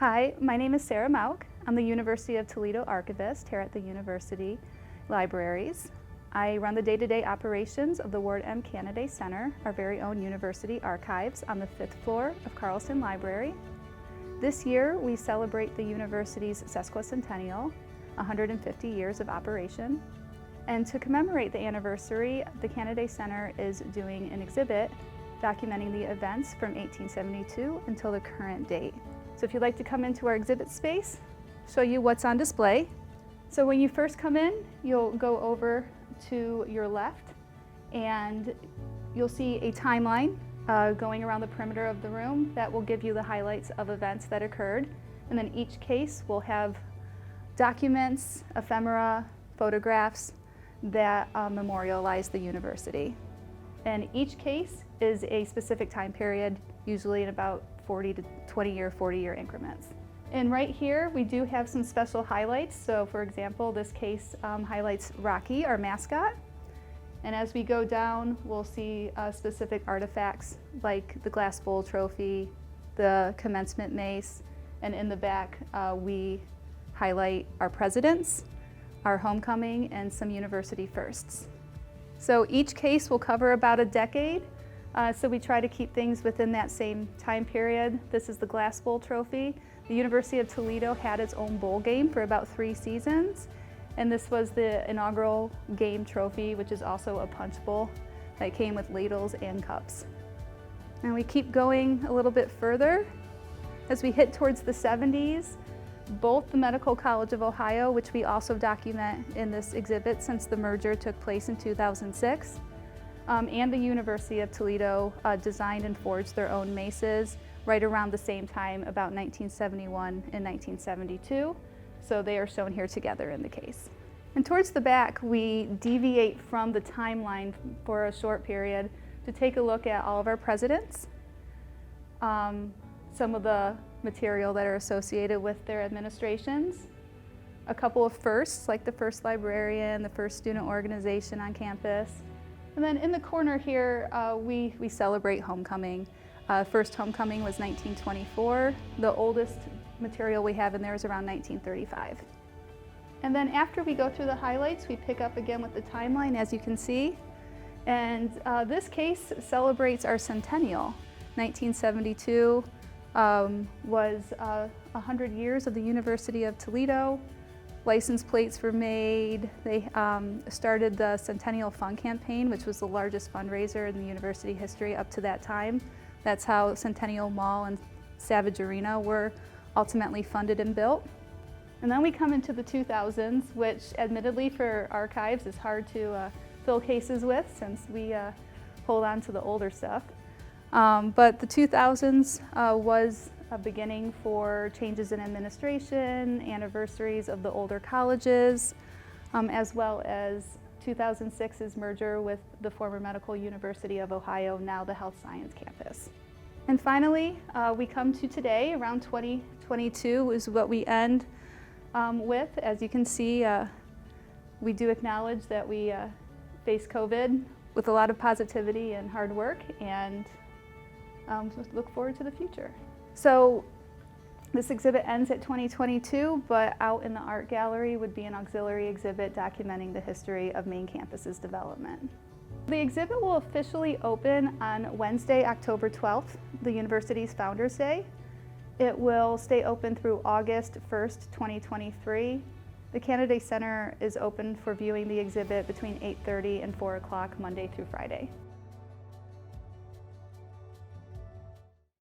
Hi, my name is Sarah Mauk. I'm the University of Toledo archivist here at the University Libraries. I run the day-to-day operations of the Ward M. Canaday Center, our very own university archives on the 5th floor of Carlson Library. This year, we celebrate the university's sesquicentennial, 150 years of operation. And to commemorate the anniversary, the Canaday Center is doing an exhibit documenting the events from 1872 until the current date. So if you'd like to come into our exhibit space, show you what's on display. So when you first come in, you'll go over to your left and you'll see a timeline going around the perimeter of the room that will give you the highlights of events that occurred. And then each case will have documents, ephemera, photographs that memorialize the university. And each case is a specific time period, usually in about 40 to 40-year increments. And right here, we do have some special highlights. So for example, this case highlights Rocky, our mascot. And as we go down, we'll see specific artifacts like the glass bowl trophy, the commencement mace, and in the back, we highlight our presidents, our homecoming, and some university firsts. So each case will cover about a decade. So we try to keep things within that same time period. This is the Glass Bowl Trophy. The University of Toledo had its own bowl game for about 3 seasons. And this was the inaugural game trophy, which is also a punch bowl that came with ladles and cups. And we keep going a little bit further. As we hit towards the 70s, both the Medical College of Ohio, which we also document in this exhibit since the merger took place in 2006, and the University of Toledo designed and forged their own maces right around the same time, about 1971 and 1972. So they are shown here together in the case. And towards the back, we deviate from the timeline for a short period to take a look at all of our presidents, some of the material that are associated with their administrations, a couple of firsts, like the first librarian, the first student organization on campus. And then in the corner here, we celebrate homecoming. First homecoming was 1924. The oldest material we have in there is around 1935. And then after we go through the highlights, we pick up again with the timeline, as you can see. And this case celebrates our centennial. 1972 was 100 years of the University of Toledo. License plates were made. They started the Centennial Fund Campaign, which was the largest fundraiser in the university history up to that time. That's how Centennial Mall and Savage Arena were ultimately funded and built. And then we come into the 2000s, which admittedly for archives is hard to fill cases with since we hold on to the older stuff. But the 2000s was a beginning for changes in administration, anniversaries of the older colleges, as well as 2006's merger with the former Medical University of Ohio, now the Health Science Campus. And finally, we come to today, around 2022 is what we end with. As you can see, we do acknowledge that we face COVID with a lot of positivity and hard work, and look forward to the future. So this exhibit ends at 2022, but out in the art gallery would be an auxiliary exhibit documenting the history of main campus's development. The exhibit will officially open on Wednesday, October 12th, the university's Founders Day. It will stay open through August 1st, 2023. The Canaday Center is open for viewing the exhibit between 8:30 and 4 o'clock Monday through Friday.